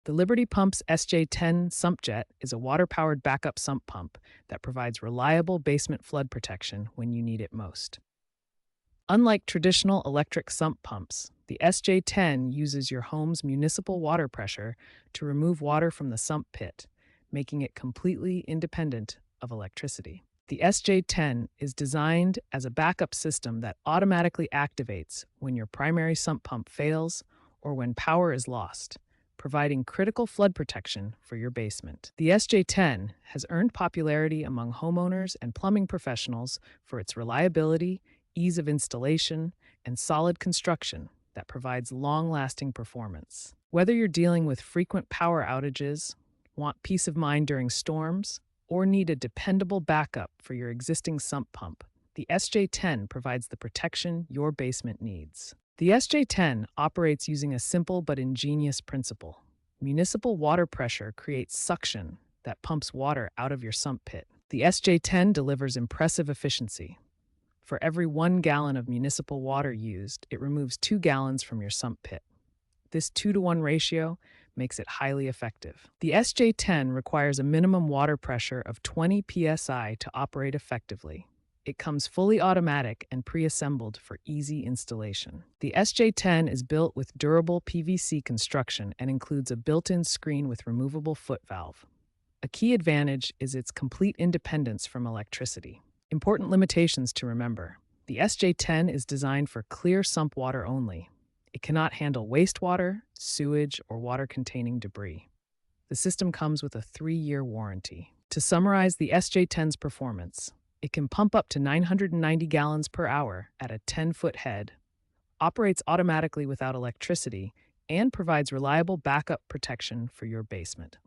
The Liberty Pump's SJ10 sump jet is a water-powered backup sump pump that provides reliable basement flood protection when you need it most. Unlike traditional electric sump pumps, the SJ10 uses your home's municipal water pressure to remove water from the sump pit, making it completely independent of electricity. The SJ10 is designed as a backup system that automatically activates when your primary sump pump fails or when power is lost, providing critical flood protection for your basement. The SJ10 has earned popularity among homeowners and plumbing professionals for its reliability, ease of installation, and solid construction that provides long-lasting performance. Whether you're dealing with frequent power outages, want peace of mind during storms, or need a dependable backup for your existing sump pump, the SJ10 provides the protection your basement needs. The SJ10 operates using a simple but ingenious principle. Municipal water pressure creates suction that pumps water out of your sump pit. The SJ10 delivers impressive efficiency. For every 1 gallon of municipal water used, it removes 2 gallons from your sump pit. This 2-to-1 ratio makes it highly effective. The SJ10 requires a minimum water pressure of 20 psi to operate effectively. It comes fully automatic and pre-assembled for easy installation. The SJ10 is built with durable PVC construction and includes a built-in screen with removable foot valve. A key advantage is its complete independence from electricity. Important limitations to remember. The SJ10 is designed for clear sump water only. It cannot handle wastewater, sewage, or water-containing debris. The system comes with a 3-year warranty. To summarize the SJ10's performance, it can pump up to 990 gallons per hour at a 10-foot head, operates automatically without electricity, and provides reliable backup protection for your basement.